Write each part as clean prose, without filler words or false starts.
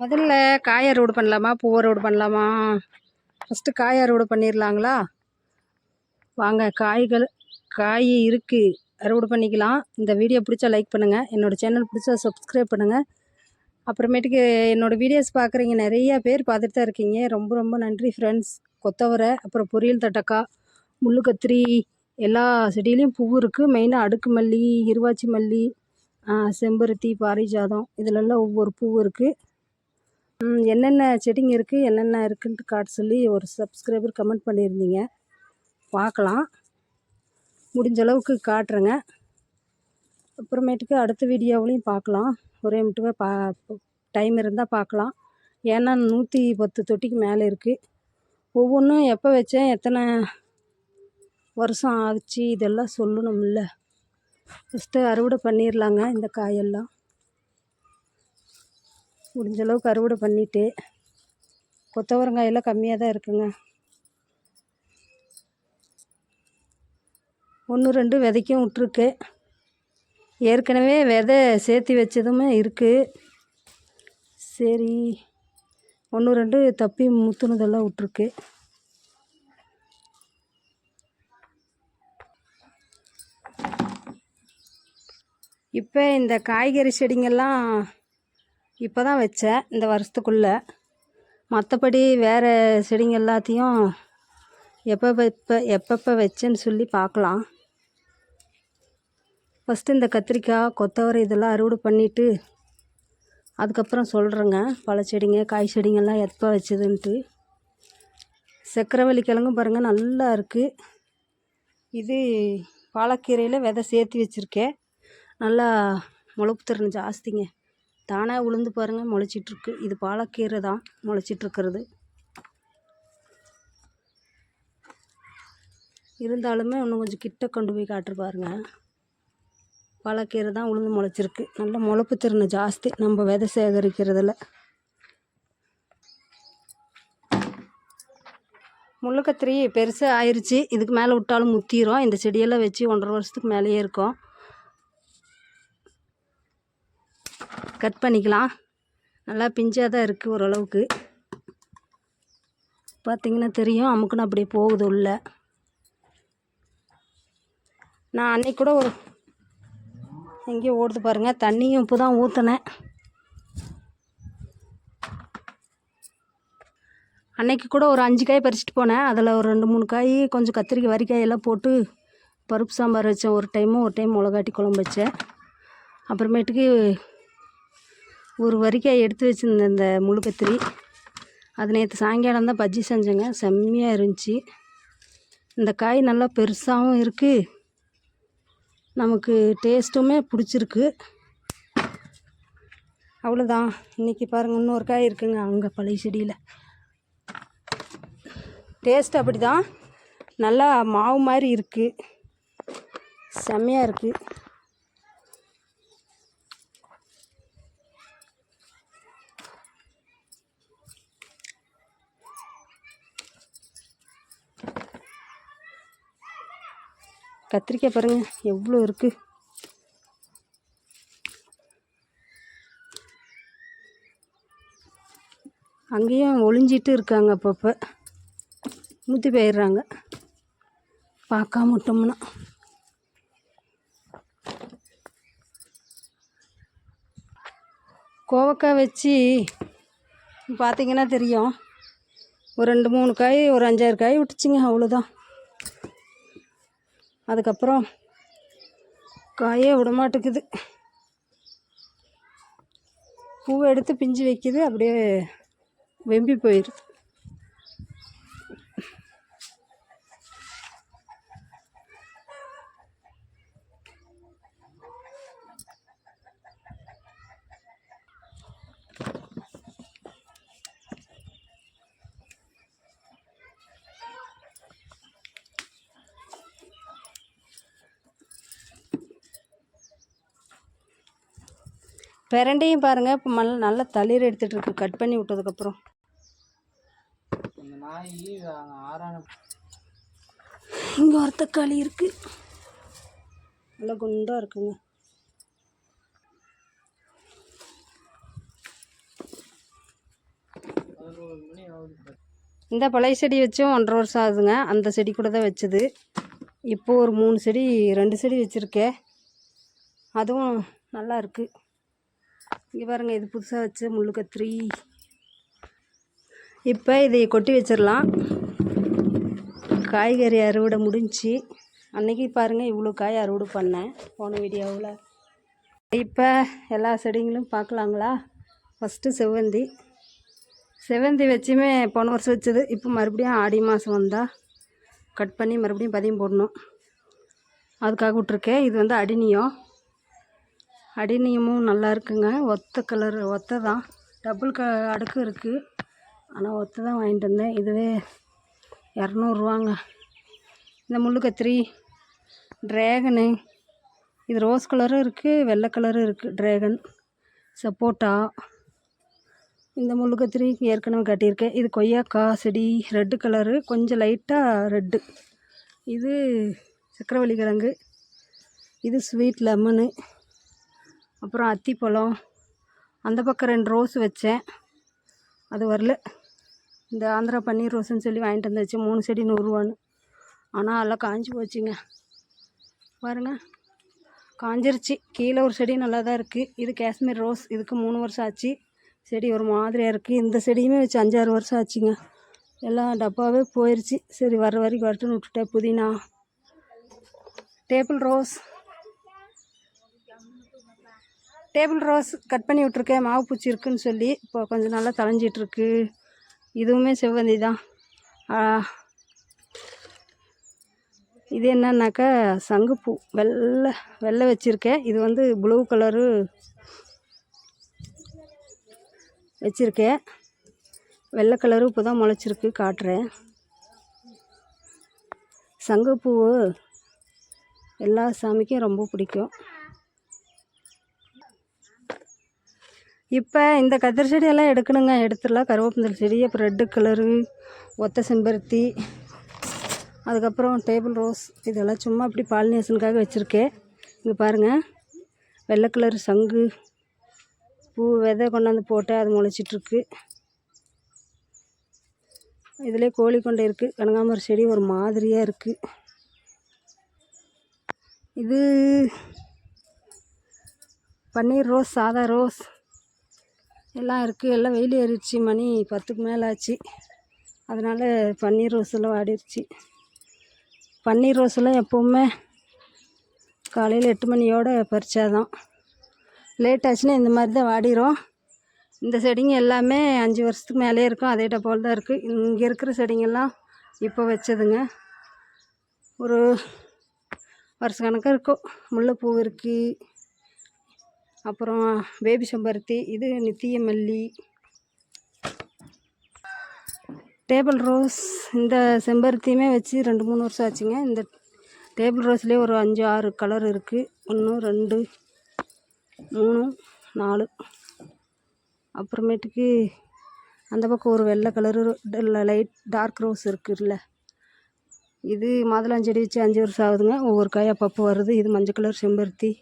முதல்ல காய் அறுவடை பண்ணலாமா, பூ அறுவடை பண்ணலாமா? ஃபஸ்ட்டு காய் அறுவடை பண்ணிடலாங்களா? வாங்க, காய் இருக்குது, அறுவடை பண்ணிக்கலாம். இந்த வீடியோ பிடிச்சா லைக் பண்ணுங்கள், என்னோடய சேனல் பிடிச்சா சப்ஸ்கிரைப் பண்ணுங்கள். அப்புறமேட்டுக்கு என்னோடய வீடியோஸ் பார்க்குறீங்க, நிறையா பேர் பார்த்துட்டு தான் இருக்கீங்க. ரொம்ப ரொம்ப நன்றி ஃப்ரெண்ட்ஸ். கொத்தவரை, அப்புறம் பொரியல் தட்டக்காய், முள்ளு கத்திரி, எல்லா செடியிலையும் பூ இருக்குது. மெயினாக அடுக்கு மல்லி, இருவாச்சி மல்லி, செம்பருத்தி, பாரிஜாதம், இதிலெல்லாம் ஒவ்வொரு பூ இருக்குது. என்னென்ன செடிங்க இருக்குது, என்னென்ன இருக்குன்ட்டு காட்ட சொல்லி ஒரு சப்ஸ்கிரைபர் கமெண்ட் பண்ணியிருந்தீங்க. பார்க்கலாம், முடிஞ்ச அளவுக்கு காட்டுறேங்க. அப்புறமேட்டுக்கு அடுத்த வீடியோவிலையும் பார்க்கலாம். ஒரே மட்டும் டைம் இருந்தால் பார்க்கலாம். ஏன்னா 110 தொட்டிக்கு மேலே இருக்குது. ஒவ்வொன்றும் எப்போ வச்சேன், எத்தனை வருஷம் ஆச்சு, இதெல்லாம் சொல்லணும்ல. ஃபஸ்ட்டு அறுவடை பண்ணிடலாங்க. இந்த காயெல்லாம் முடிஞ்ச அளவுக்கு அறுவடை பண்ணிவிட்டு, கொத்தவரங்காயெல்லாம் கம்மியாக தான் இருக்குங்க. 1-2 விதைக்கும் விட்ருக்கு. ஏற்கனவே விதை சேர்த்து வச்சதுமே இருக்குது. சரி, 1-2 தப்பி முத்துனதெல்லாம் விட்ருக்கு. இப்போ இந்த காய்கறி செடிங்கெல்லாம் இப்போ தான் வச்சேன், இந்த வருஷத்துக்குள்ளே. மற்றபடி வேறு செடிங்க எல்லாத்தையும் எப்பப்போ வச்சேன்னு சொல்லி பார்க்கலாம். ஃபஸ்ட்டு இந்த கத்திரிக்காய், கொத்தவரை இதெல்லாம் அறுவடை பண்ணிவிட்டு அதுக்கப்புறம் சொல்கிறேங்க. பழ செடிங்க, காய் செடிங்கெல்லாம் எப்போ வச்சதுன்ட்டு. சக்கரவள்ளி கிழங்கும் பாருங்கள், நல்லா இருக்குது. இது பாலக்கீரையில் விதை சேர்த்து வச்சுருக்கேன். நல்லா முளைப்பு திறன் ஜாஸ்திங்க. தானாக உளுந்து பாருங்கள், முளைச்சிட்ருக்கு. இது பாலக்கீரை தான் முளைச்சிட்ருக்கிறது. இருந்தாலுமே இன்னும் கொஞ்சம் கிட்ட கொண்டு போய் காட்டுரு பாருங்க. பாலக்கீரை தான் உளுந்து முளைச்சிருக்கு. நல்ல முளைப்பு திறன் ஜாஸ்தி நம்ம விதை சேகரிக்கிறதில். முள்ளுக்கத்திரி பெருசாக ஆயிடுச்சு. இதுக்கு மேலே விட்டாலும் முத்திரும். இந்த செடியெல்லாம் வச்சு 1.5 வருஷத்துக்கு மேலேயே இருக்கும். கட் பண்ணிக்கலாம். நல்லா பிஞ்சாக தான் இருக்குது ஓரளவுக்கு. பார்த்திங்கன்னா தெரியும், அமுக்குன்னு அப்படியே போகுது உள்ள. நான் அன்னைக்கு கூட ஒரு எங்கேயோ ஓடுது பாருங்கள், தண்ணியும் இப்போ தான் ஊற்றினேன். அன்னைக்கு கூட ஒரு 5 காய் பறிச்சிட்டு போனேன். அதில் ஒரு 2-3 காய் கொஞ்சம் கத்திரிக்காய், வரிக்காயெல்லாம் போட்டு பருப்பு சாம்பார் வச்சேன். ஒரு டைம் மிளகாட்டி குழம்பு வச்சேன். அப்புறமேட்டுக்கு ஒரு வரிக்காய் எடுத்து வச்சுருந்தேன், இந்த முழு கத்திரி. அது நேற்று சாயங்காலம் தான் பஜ்ஜி செஞ்சேங்க, செம்மையாக இருந்துச்சு. இந்த காய் நல்லா பெருசாகவும் இருக்குது, நமக்கு டேஸ்ட்டுமே பிடிச்சிருக்கு. அவ்வளோதான். இன்றைக்கி பாருங்கள், இன்னொரு காய் இருக்குங்க அங்கே பழைய செடியில். டேஸ்ட் அப்படி தான், நல்லா மாவு மாதிரி இருக்குது, செம்மையாக இருக்குது. கத்திரிக்காய் பாருங்கள் எவ்வளோ இருக்குது. அங்கேயும் ஒளிஞ்சிட்டு இருக்காங்க, அப்பப்போ ஊற்றி போயிடுறாங்க பார்க்காம விட்டோம்னா. கோவக்காய் வச்சு பார்த்திங்கன்னா தெரியும், ஒரு 2-3 காய், ஒரு 5-6 காய் விட்டுச்சிங்க, அவ்வளோதான். அதுக்கப்புறம் காயே விட மாட்டேங்குது. பூவை எடுத்து பிஞ்சு வைக்கிது, அப்படியே வெம்பி போயிடுது. பிரண்டையும் பாருங்கள், இப்போ நல்லா தளிர் எடுத்துகிட்ருக்கு கட் பண்ணி விட்டதுக்கப்புறம். இங்கே ஒரு தக்காளி இருக்குது, நல்லா குண்டாக இருக்குங்க. இந்த பழைய செடி வச்சும் 1.5 வருஷம் ஆகுதுங்க. அந்த செடி கூட தான் வச்சது. இப்போது ஒரு 3 செடி 2 செடி வச்சுருக்கேன். அதுவும் நல்லா இருக்குது. இங்கே பாருங்கள், இது புதுசாக வச்ச முள்ளு கத்திரி. இப்போ இதை கொட்டி வச்சிடலாம். காய்கறி அறுவடை முடிஞ்சு அன்றைக்கி பாருங்கள் இவ்வளோ காய் அறுவடை பண்ணேன் போன வீடியோவில். இப்போ எல்லா செடிங்களும் பார்க்கலாங்களா? ஃபஸ்ட்டு செவ்வந்தி வச்சுமே போன வருஷம் வச்சது. இப்போ மறுபடியும் ஆடி மாதம் வந்தால் கட் பண்ணி மறுபடியும் பதியம் போடணும். அதுக்காக விட்ருக்கேன். இது வந்து அடினியமும் நல்லா இருக்குங்க. ஒத்தை தான், டபுள் அடுக்கு இருக்குது. ஆனால் ஒத்தை தான் வாங்கிட்டு வந்தேன். இதுவே 200 இந்த முள்ளு கத்திரி, ட்ராகனு, இது ரோஸ் கலரும் இருக்குது, வெள்ளை கலரும் இருக்குது. ட்ராகன், சப்போட்டா, இந்த முள்ளு கத்திரி ஏற்கனவே காட்டியிருக்கேன். இது கொய்யாக்காய் செடி, ரெட்டு கலரு, கொஞ்சம் லைட்டாக ரெட்டு. இது சக்கரவள்ளி கிழங்கு, இது ஸ்வீட் லெமனு, அப்புறம் அத்திப்பழம். அந்த பக்கம் 2 ரோஸ் வச்சேன், அது வரல. இந்த ஆந்திரா பன்னீர் ரோஸுன்னு சொல்லி வாங்கிட்டு வந்துச்சு. 3 செடி 100 ரூபான்னு. ஆனால் எல்லாம் காஞ்சி போச்சுங்க. பாருங்கள், காஞ்சிருச்சு. கீழே ஒரு செடி நல்லா தான் இருக்குது. இது காஷ்மீர் ரோஸ். இதுக்கு 3 வருஷம் ஆச்சு. செடி ஒரு மாதிரியாக இருக்குது. இந்த செடியுமே வச்சு 5-6 வருஷம் ஆச்சுங்க. எல்லாம் டப்பாவே போயிடுச்சு. சரி, வர வரைக்கும் வரட்டுன்னு விட்டுட்டேன். புதினா, டேபிள் ரோஸ் கட் பண்ணி விட்ருக்கேன். மாவு பூச்சி இருக்குதுன்னு சொல்லி இப்போ கொஞ்சம் நல்லா தளைஞ்சிட்ருக்கு. இதுவுமே செவ்வந்தி தான். இது என்னன்னாக்கா சங்குப்பூ, வெள்ளை வச்சுருக்கேன். இது வந்து ப்ளூ கலரு வச்சுருக்கேன். வெள்ளை கலரு இப்போ தான் முளைச்சிருக்கு, காட்டுறேன். சங்குப்பூ எல்லா சாமிக்கும் ரொம்ப பிடிக்கும். இப்போ இந்த கத்திரி செடியெல்லாம் எடுக்கணுங்க. எடுத்துடலாம். கருவேப்பந்தல் செடி, அப்புறம் ரெட்டு கலரு ஒத்த செம்பருத்தி, அதுக்கப்புறம் டேபிள் ரோஸ். இதெல்லாம் சும்மா அப்படி பாலினேஷனுக்காக வச்சுருக்கேன். இங்கே பாருங்கள், வெள்ளை கலர் சங்கு பூ விதை கொண்டாந்து போட்டால் அது முளைச்சிட்ருக்கு. இதிலே கோழி கொண்டை இருக்குது. கனகாம்பர செடி ஒரு மாதிரியாக இருக்குது. இது பன்னீர் ரோஸ், சாதா ரோஸ் எல்லாம் இருக்குது. எல்லாம் வெயில் ஏறிடுச்சு. மணி 10க்கு மேலே ஆச்சு. அதனால் பன்னீர் ரோஸ் எல்லாம் வாடிடுச்சு. பன்னீர் ரோஸெல்லாம் எப்போவுமே காலையில் 8 மணியோடு பறிச்சாதான். லேட் ஆச்சுன்னா இந்த மாதிரி தான் வாடிடும். இந்த செடிங்க எல்லாமே 5 வருஷத்துக்கு மேலே இருக்கும். அதே டப்பால் தான் இருக்குது. இங்கே இருக்கிற செடிங்கெல்லாம் இப்போ வச்சதுங்க. ஒரு வருஷ கணக்காக இருக்கும். முல்லைப்பூ இருக்குது, அப்புறம் பேபி செம்பருத்தி, இது நித்திய மல்லி, டேபிள் ரோஸ். இந்த செம்பருத்தியுமே வச்சு 2-3 வருஷம் ஆச்சுங்க. இந்த டேபிள் ரோஸ்லேயே ஒரு 5-6 கலர் இருக்குது. 1 2 3 4. அப்புறமேட்டுக்கு அந்த பக்கம் ஒரு வெள்ளை கலரு லைட் டார்க் ரோஸ் இருக்குல்ல, இது மாதுளஞ்செடி வச்சு 5 வருஷம் ஆகுதுங்க. ஒவ்வொரு காய் அப்பப்போ வருது. இது மஞ்சள் கலர் செம்பருத்தி.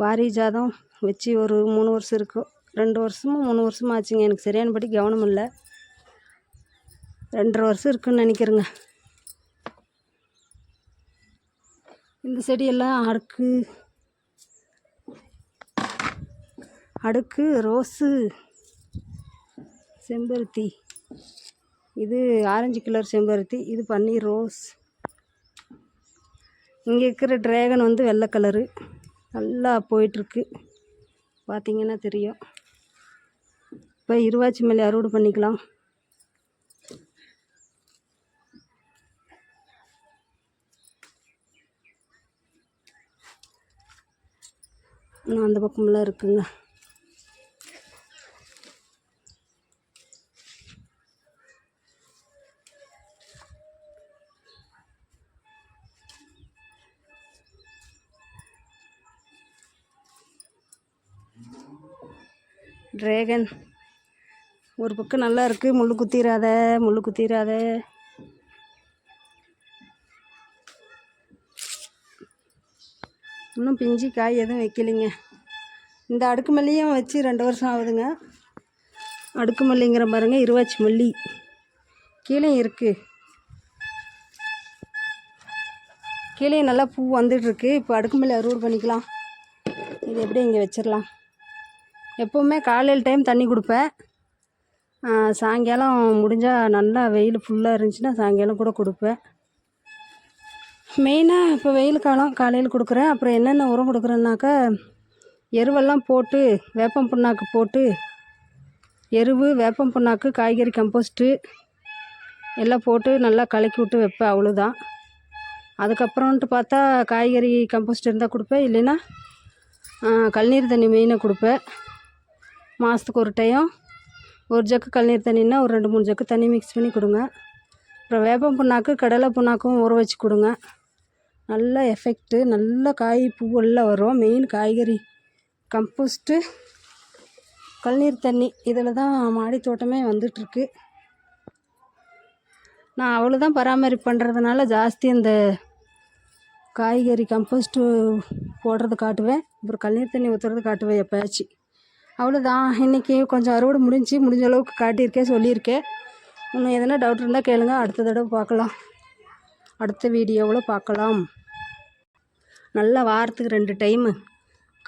பாரிஜாதம் வச்சு ஒரு 3 வருஷம் இருக்கும். 2 வருஷமும் 3 வருஷமும் ஆச்சுங்க. எனக்கு சரியானபடி கவனம் இல்லை. 2.5 வருஷம் இருக்குதுன்னு நினைக்கிறேங்க. இந்த செடியெல்லாம் அடுக்கு ரோஸு, செம்பருத்தி. இது ஆரஞ்சு கலர் செம்பருத்தி, இது பன்னீர் ரோஸ். இங்கே இருக்கிற ட்ராகன் வந்து வெள்ளை கலரு நல்லா போயிட்டுருக்கு. பார்த்திங்கன்னா தெரியும். இப்போ இருவாச்சி மல்லி அறுவடை பண்ணிக்கலாம். இன்னும் அந்த பக்கமெல்லாம் இருக்குங்க. ட்ராகன் ஒரு பக்கம் நல்லா இருக்குது. முள்ளு குத்திராத. இன்னும் பிஞ்சு காய் எதுவும் வைக்கலைங்க. இந்த அடுக்கு மல்லியும் வச்சு 2 வருஷம் ஆகுதுங்க. அடுக்கு மல்லிங்கிற பாருங்க, இருவாச்சி மல்லி கீழே இருக்குது. கீழே நல்லா பூ வந்துட்டுருக்கு. இப்போ அடுக்கு மல்லி அறுவடை பண்ணிக்கலாம். இது எப்படி இங்கே வச்சிடலாம். எப்போவுமே காலையில் டைம் தண்ணி கொடுப்பேன். சாயங்காலம் முடிஞ்சால் நல்லா வெயில் ஃபுல்லாக இருந்துச்சுன்னா சாயங்காலம் கூட கொடுப்பேன். மெயினாக இப்போ வெயில் காலம் காலையில் கொடுக்குறேன். அப்புறம் என்னென்ன உரம் கொடுக்குறேன்னாக்கா, எருவெல்லாம் போட்டு வேப்பம் புண்ணாக்கு போட்டு, எருவு வேப்பம் புண்ணாக்கு காய்கறி கம்போஸ்ட்டு எல்லாம் போட்டு நல்லா கலக்கி விட்டு வைப்பேன். அவ்வளோதான். அதுக்கப்புறம்ன்ட்டு பார்த்தா காய்கறி கம்போஸ்ட் இருந்தால் கொடுப்பேன், இல்லைன்னா கழுநீர் தண்ணி மெயினாக கொடுப்பேன். மாதத்துக்கு ஒரு டைம் ஒரு ஜக்கு கழுநீர் தண்ணின்னா ஒரு 2-3 ஜக்கு தண்ணி மிக்ஸ் பண்ணி கொடுங்க. அப்புறம் வேப்பம் புண்ணாக்கு கடலை புண்ணாக்கும் ஊற வச்சு கொடுங்க. நல்ல எஃபெக்ட்டு, நல்ல காய் பூவெல்லாம் வரும். மெயின் காய்கறி கம்போஸ்ட்டு கழுநீர் தண்ணி இதில் தான் மாடி தோட்டமே வந்துட்டுருக்கு. நான் அவ்வளோதான் பராமரிப்பு பண்ணுறதுனால ஜாஸ்தி இந்த காய்கறி கம்போஸ்ட்டு போடுறது காட்டுவேன். அப்புறம் கழுநீர் தண்ணி ஊற்றுறது காட்டுவேன் எப்போயாச்சு. அவ்வளோதான். இன்றைக்கி கொஞ்சம் அறுவடை முடிஞ்ச அளவுக்கு காட்டியிருக்கேன், சொல்லியிருக்கேன். இன்னும் எதனா டவுட் இருந்தால் கேளுங்க. அடுத்த தடவை பார்க்கலாம், அடுத்த வீடியோவில் பார்க்கலாம். நல்லா வாரத்துக்கு 2 டைமு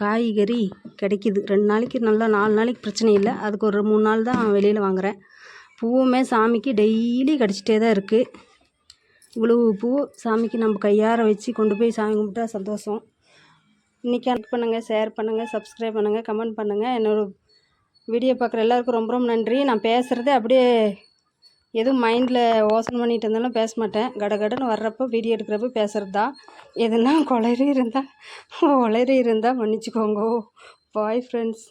காய்கறி கிடைக்கிது. 2 நாளைக்கு நல்லா 4 நாளைக்கு பிரச்சனை இல்லை. அதுக்கு ஒரு 3 நாள் தான் வெளியில் வாங்குகிறேன். பூவுமே சாமிக்கு டெய்லி கிடச்சிட்டே தான் இருக்குது. இவ்வளோ பூ சாமிக்கு நம்ம கையார வச்சு கொண்டு போய் சாமி கும்பிட்டா சந்தோஷம். இன்றைக்கி லைக் பண்ணுங்கள், ஷேர் பண்ணுங்கள், சப்ஸ்கிரைப் பண்ணுங்கள், கமெண்ட் பண்ணுங்கள். என்னோடய வீடியோ பார்க்குற எல்லாருக்கும் ரொம்ப ரொம்ப நன்றி. நான் பேசுகிறதே அப்படியே எதுவும் மைண்டில் யோசனை பண்ணிகிட்டு இருந்தாலும் பேச மாட்டேன். கடகடன்னு வர்றப்போ வீடியோ எடுக்கிறப்ப பேசுகிறது தான். எதுனா உளறி இருந்தால் மன்னிச்சிக்கோங்க. Bye friends.